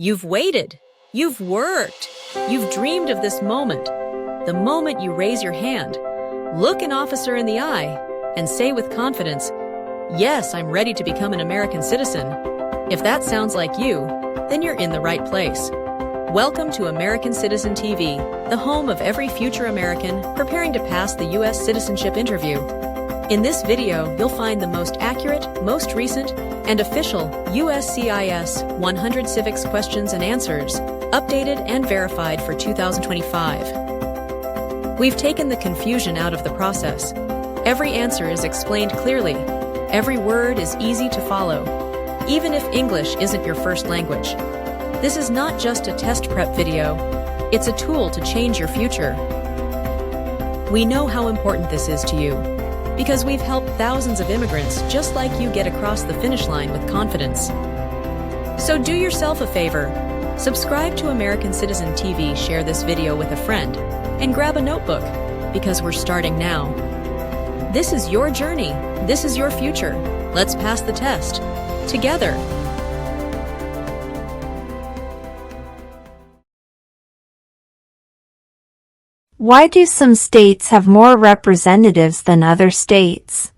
You've waited. You've worked. You've dreamed of this moment. The moment you raise your hand, look an officer in the eye, and say with confidence, "Yes, I'm ready to become an American citizen." If that sounds like you, then you're in the right place. Welcome to American Citizen TV, the home of every future American preparing to pass the U.S. citizenship interview. In this video, you'll find the most accurate, most recent, and official USCIS 100 Civics questions and answers, updated and verified for 2025. We've taken the confusion out of the process. Every answer is explained clearly. Every word is easy to follow, even if English isn't your first language. This is not just a test prep video, it's a tool to change your future. We know how important this is to you, because we've helped thousands of immigrants just like you get across the finish line with confidence. So do yourself a favor, subscribe to American Citizen TV, share this video with a friend, and grab a notebook, because we're starting now. This is your journey, this is your future. Let's pass the test, together. Why do some states have more representatives than other states?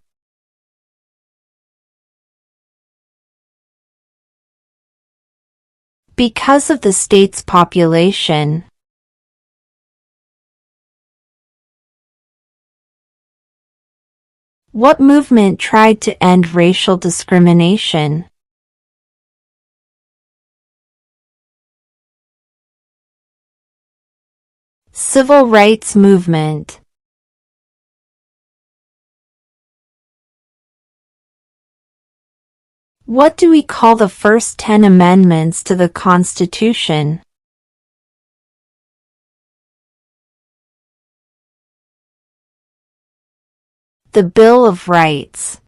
Because of the state's population. What movement tried to end racial discrimination? Civil rights movement. What do we call the first 10 amendments to the Constitution? The Bill of Rights.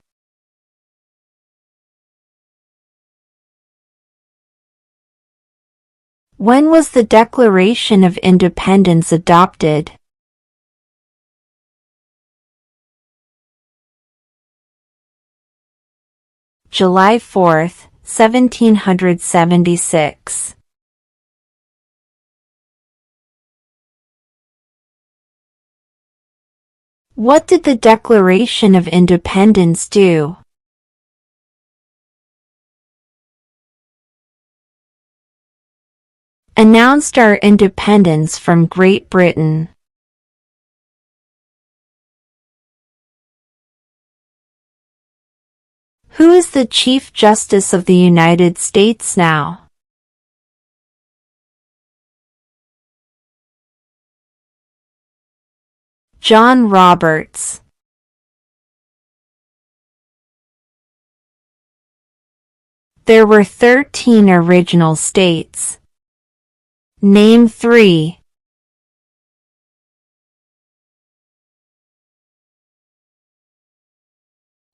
When was the Declaration of Independence adopted? July 4, 1776. What did the Declaration of Independence do? Announced our independence from Great Britain. Who is the Chief Justice of the United States now? John Roberts. There were 13 original states. Name 3.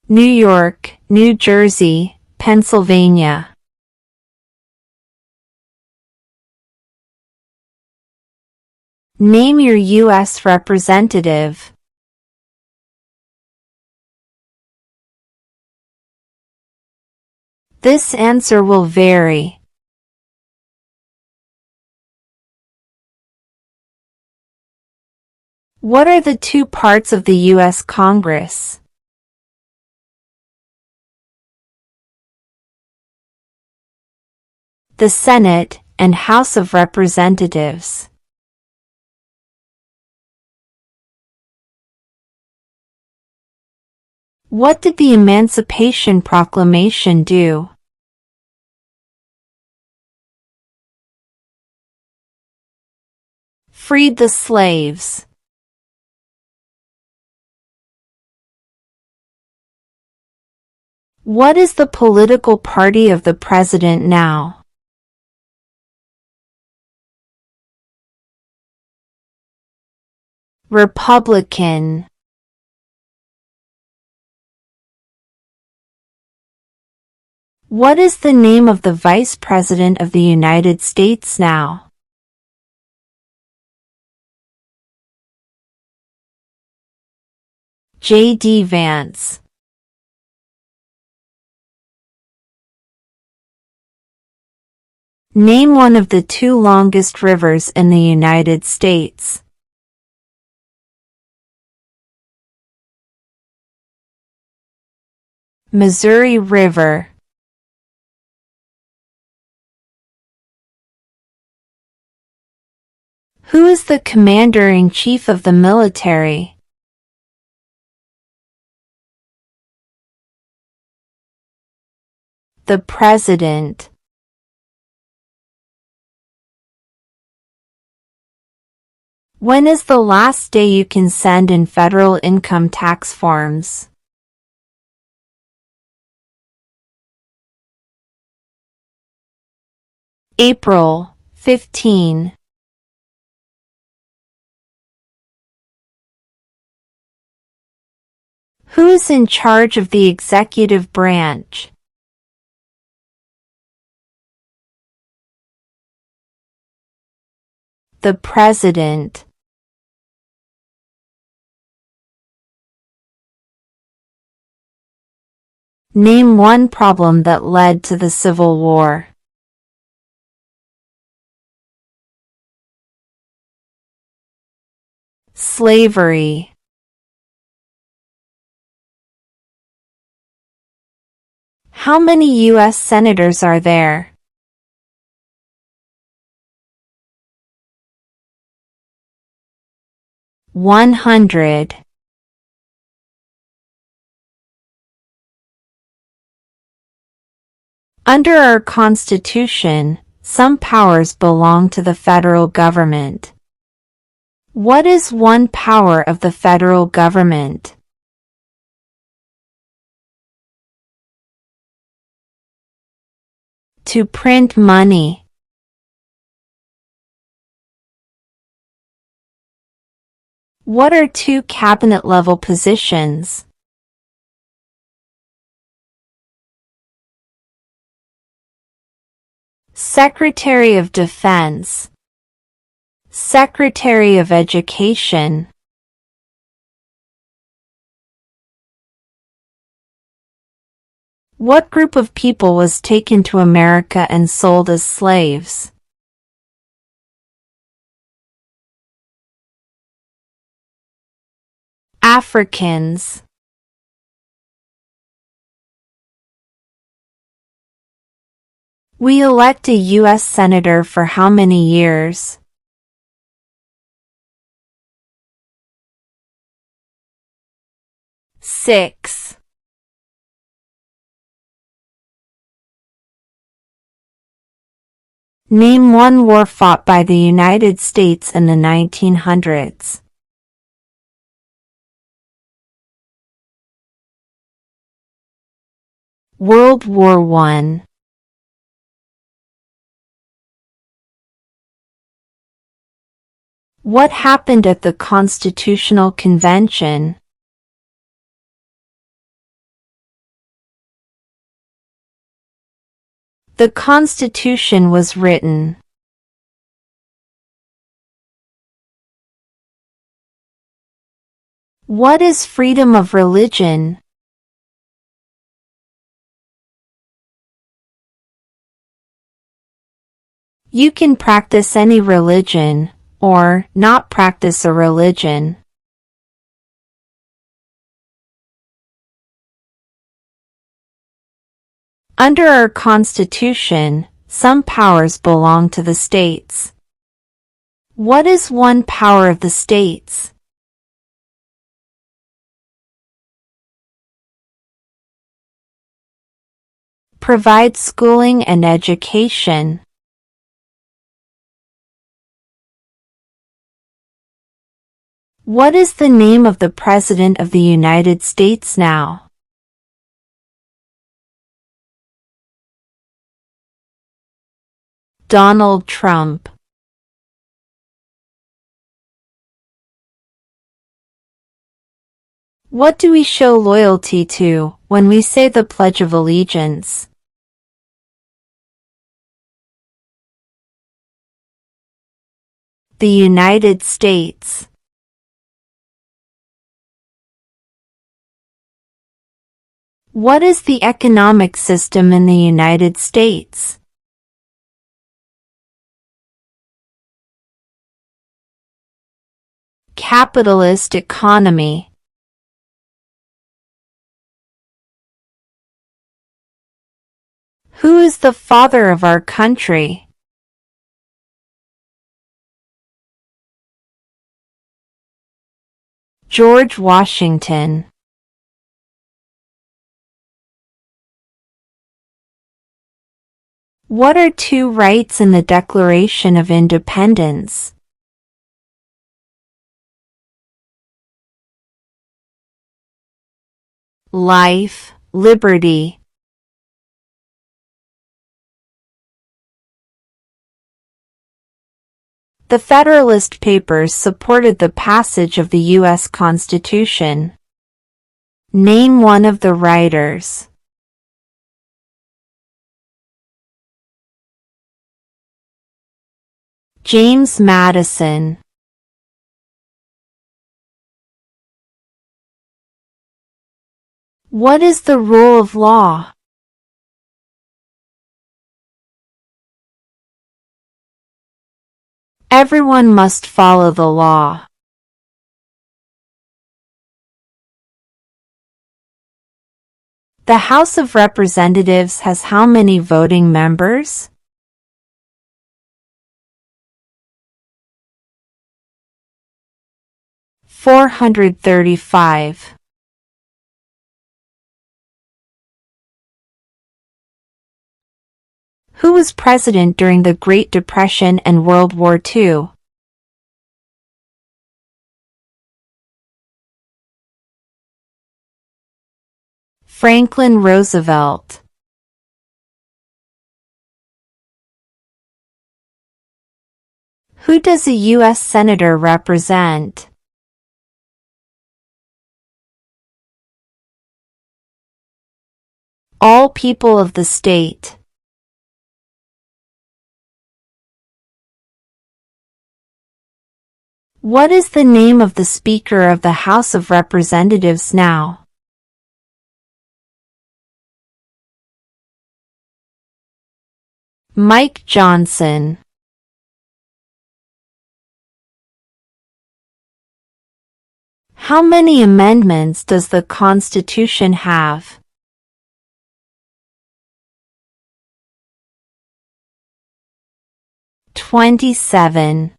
New York, New Jersey, Pennsylvania. Name your U.S. representative. This answer will vary. What are the two parts of the U.S. Congress? The Senate and House of Representatives. What did the Emancipation Proclamation do? Freed the slaves. What is the political party of the president now? Republican. What is the name of the Vice President of the United States now? J.D. Vance. Name one of the two longest rivers in the United States. Missouri River. Who is the commander-in-chief of the military? The President. When is the last day you can send in federal income tax forms? April 15. Who is in charge of the executive branch? The President. Name one problem that led to the Civil War. Slavery. How many U.S. senators are there? 100. Under our Constitution, some powers belong to the federal government. What is one power of the federal government? To print money. What are two cabinet-level positions? Secretary of Defense. Secretary of Education. What group of people was taken to America and sold as slaves? Africans. We elect a U.S. Senator for how many years? 6. Name one war fought by the United States in the 1900s. World War I. What happened at the Constitutional Convention? The Constitution was written. What is freedom of religion? You can practice any religion, or not practice a religion. Under our Constitution, some powers belong to the states. What is one power of the states? Provide schooling and education. What is the name of the President of the United States now? Donald Trump. What do we show loyalty to when we say the Pledge of Allegiance? The United States. What is the economic system in the United States? capitalist economy. Who is the father of our country? George Washington. What are two rights in the Declaration of Independence? Life, liberty. The Federalist Papers supported the passage of the U.S. Constitution. Name one of the writers. James Madison. What is the rule of law? Everyone must follow the law. The House of Representatives has how many voting members? 435. Who was president during the Great Depression and World War II? Franklin Roosevelt. Who does a U.S. Senator represent? All people of the state. What is the name of the Speaker of the House of Representatives now? Mike Johnson. How many amendments does the Constitution have? 27.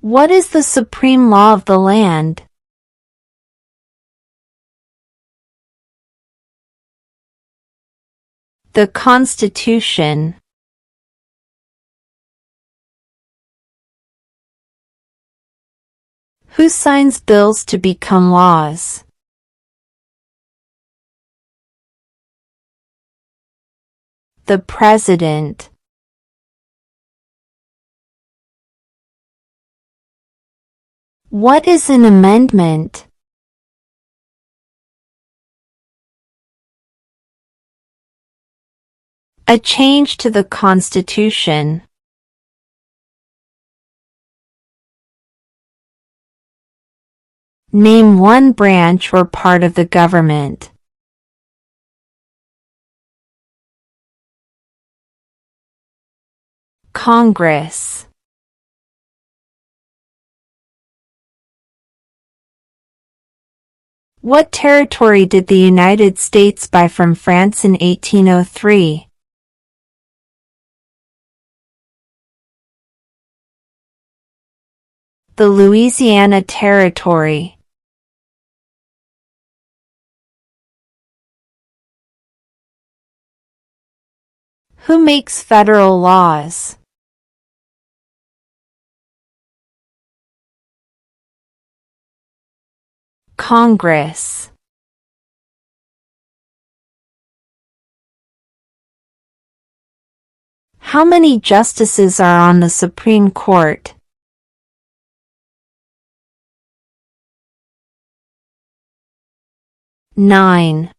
What is the supreme law of the land? The Constitution. Who signs bills to become laws? The President. What is an amendment? A change to the Constitution. Name one branch or part of the government. Congress. What territory did the United States buy from France in 1803? The Louisiana Territory. Who makes federal laws? Congress. How many justices are on the Supreme Court? 9.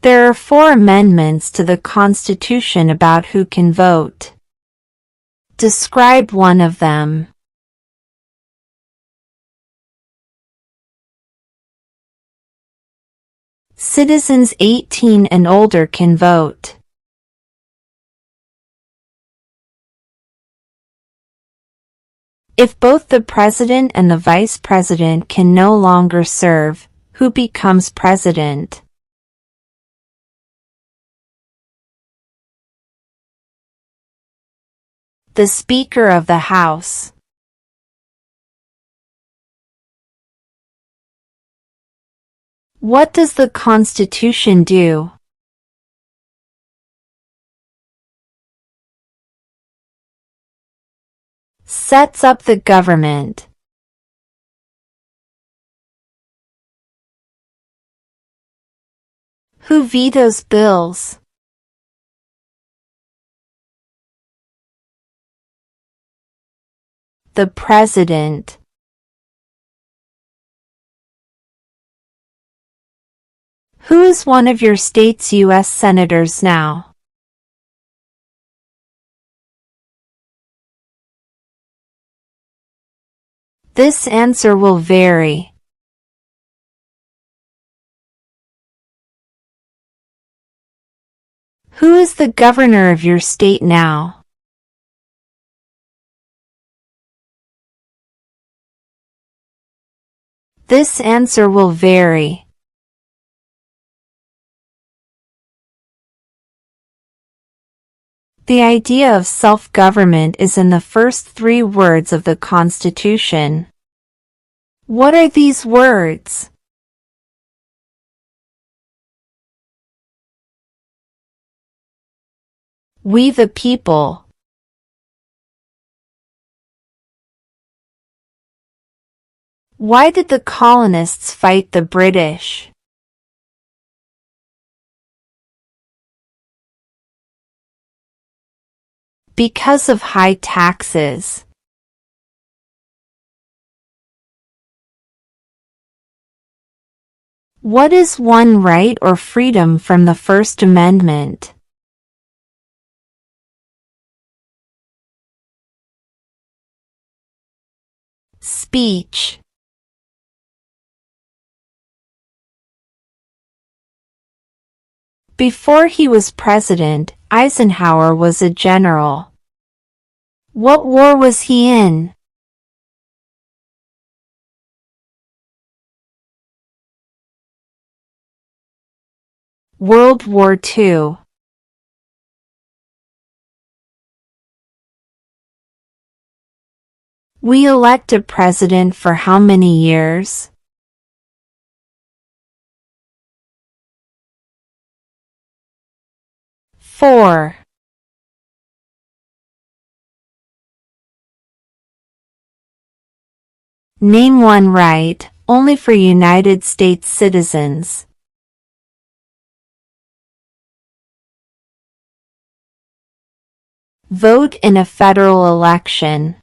There are 4 amendments to the Constitution about who can vote. Describe one of them. Citizens 18 and older can vote. If both the president and the vice president can no longer serve, who becomes president? The Speaker of the House. What does the Constitution do? Sets up the government. Who vetoes bills? The President. Who is one of your state's U.S. senators now? This answer will vary. Who is the governor of your state now? This answer will vary. The idea of self-government is in the first 3 words of the Constitution. What are these words? We the people. Why did the colonists fight the British? Because of high taxes. What is one right or freedom from the First Amendment? Speech. Before he was president, Eisenhower was a general. What war was he in? World War II. We elect a president for how many years? 4. Name one right, only for United States citizens. Vote in a federal election.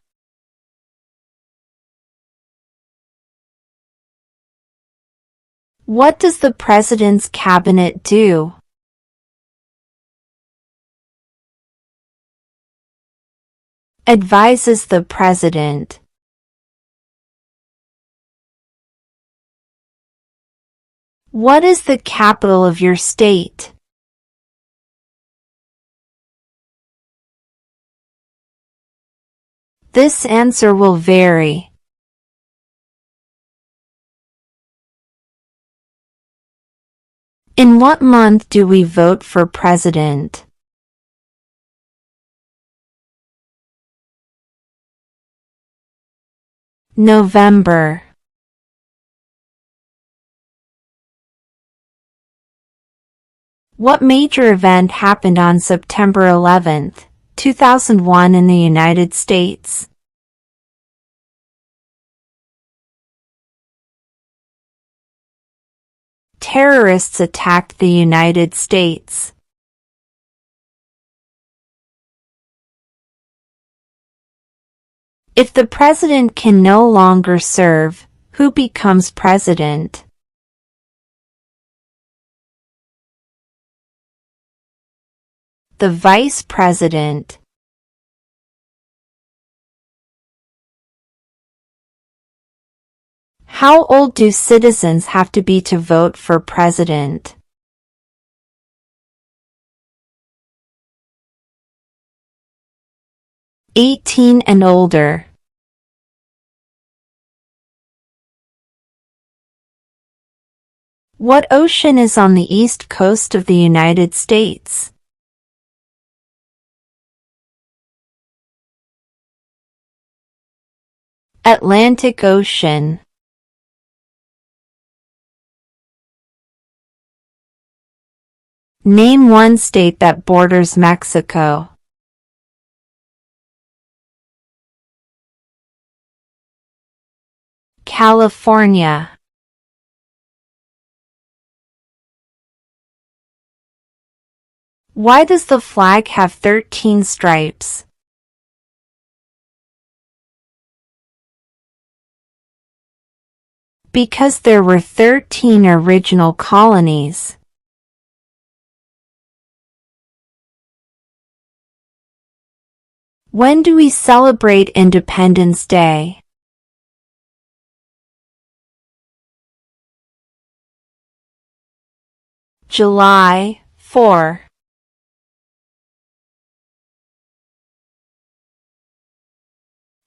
What does the President's cabinet do? Advises the President. What is the capital of your state? This answer will vary. In what month do we vote for president? November. What major event happened on September 11, 2001 in the United States? Terrorists attacked the United States. If the president can no longer serve, who becomes president? The vice president. How old do citizens have to be to vote for president? 18 and older. What ocean is on the east coast of the United States? Atlantic Ocean. Name one state that borders Mexico. California. Why does the flag have 13 stripes? Because there were 13 original colonies. When do we celebrate Independence Day? July 4.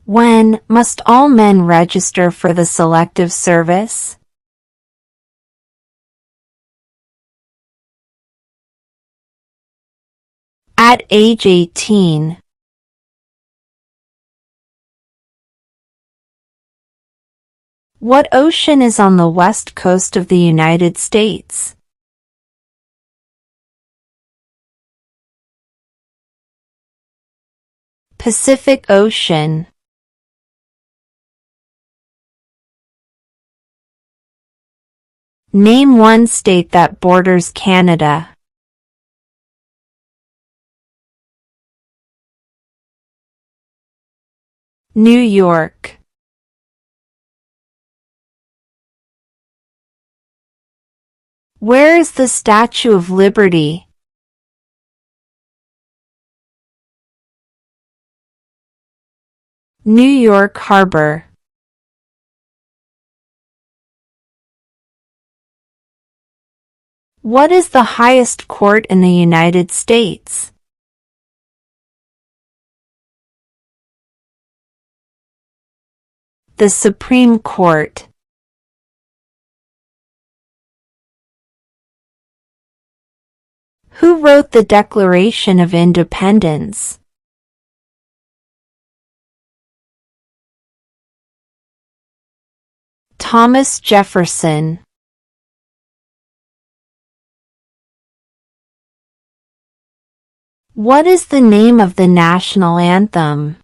When must all men register for the Selective Service? At age 18. What ocean is on the west coast of the United States? Pacific Ocean. Name one state that borders Canada. New York. Where is the Statue of Liberty? New York Harbor. What is the highest court in the United States? The Supreme Court. Who wrote the Declaration of Independence? Thomas Jefferson. What is the name of the national anthem?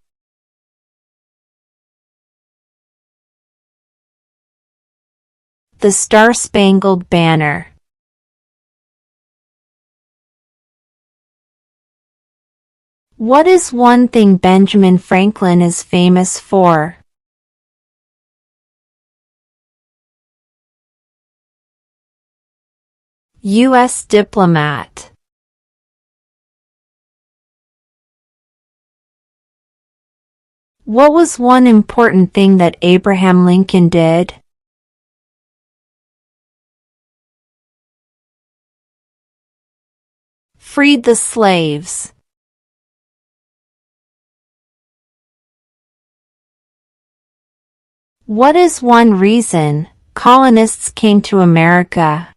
The Star-Spangled Banner. What is one thing Benjamin Franklin is famous for? U.S. diplomat. What was one important thing that Abraham Lincoln did? Freed the slaves. What is one reason colonists came to America?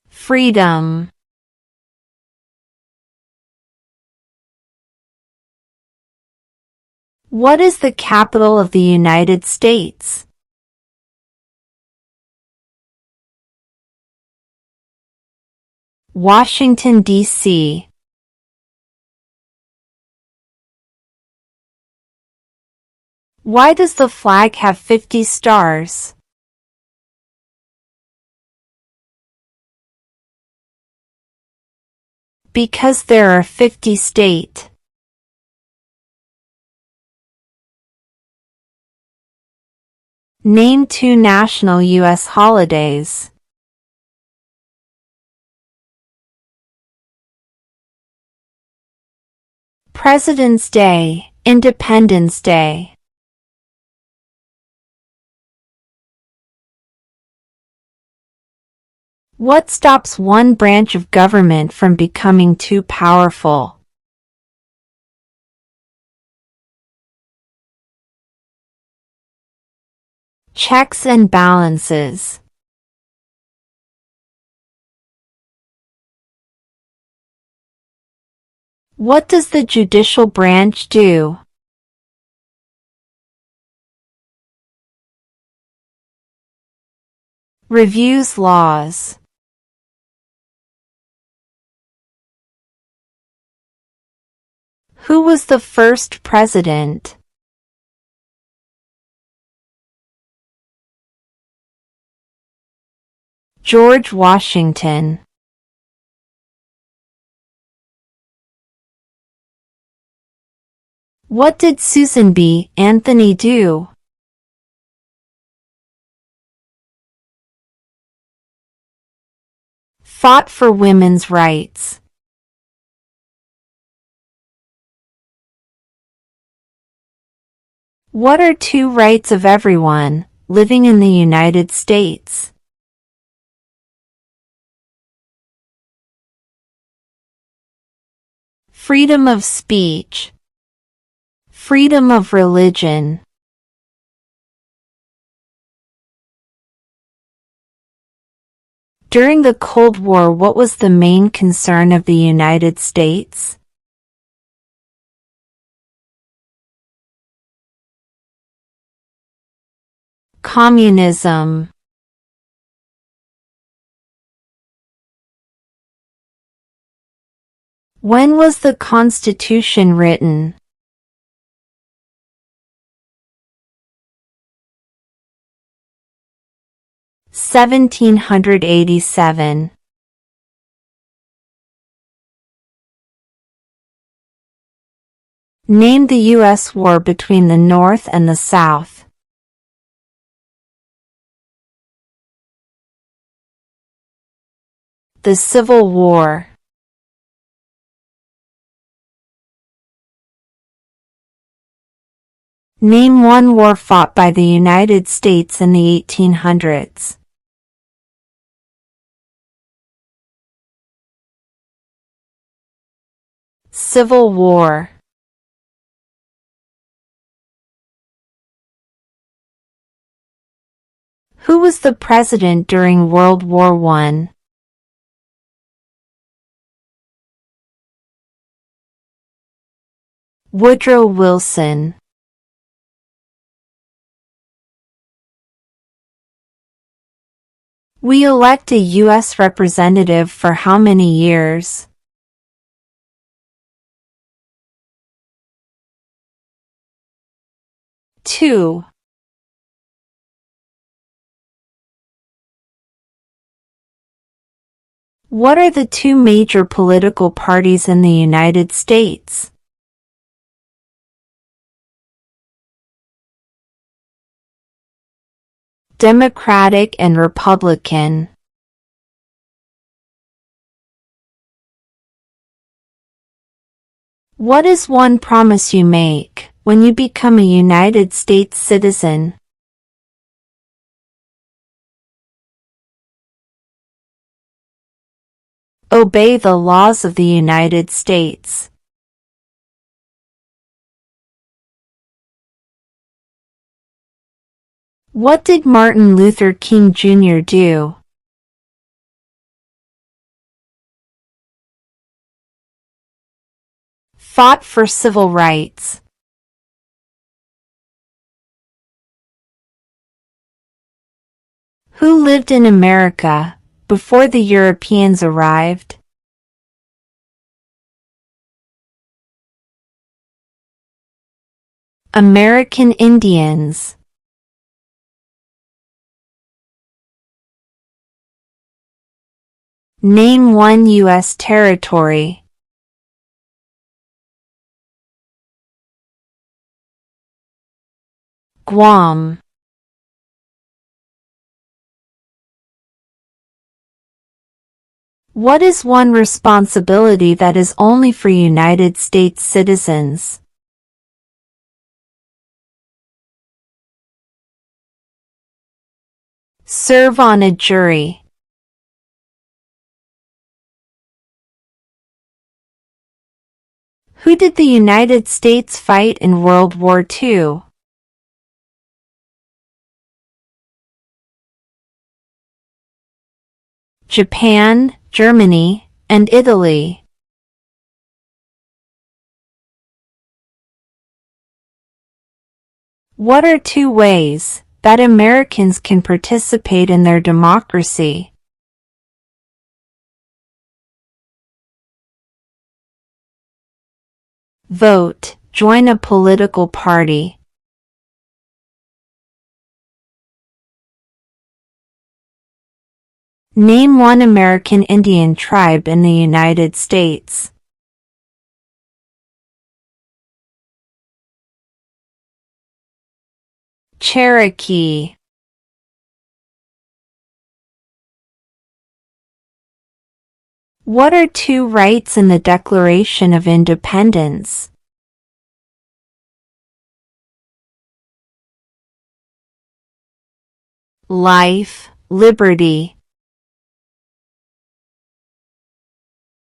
Freedom. What is the capital of the United States? Washington, D.C. Why does the flag have 50 stars? Because there are 50 states. Name two national U.S. holidays. President's Day, Independence Day. What stops one branch of government from becoming too powerful? Checks and balances. What does the judicial branch do? Reviews laws. Who was the first president? George Washington. What did Susan B. Anthony do? Fought for women's rights. What are two rights of everyone living in the United States? Freedom of speech. Freedom of religion. During the Cold War, what was the main concern of the United States? Communism. When was the Constitution written? 1787. Name the U.S. war between the North and the South. The Civil War. Name one war fought by the United States in the 1800s. Civil War. Who was the president during World War I? Woodrow Wilson. We elect a U.S. representative for how many years? Two. What are the two major political parties in the United States? Democratic and Republican. What is one promise you make when you become a United States citizen? Obey the laws of the United States. What did Martin Luther King Jr. do? Fought for civil rights. Who lived in America before the Europeans arrived? American Indians. Name one U.S. territory. Guam. What is one responsibility that is only for United States citizens? Serve on a jury. Who did the United States fight in World War II? Japan, Germany, and Italy. What are two ways that Americans can participate in their democracy? Vote, join a political party. Name one American Indian tribe in the United States. Cherokee. What are two rights in the Declaration of Independence? Life, liberty,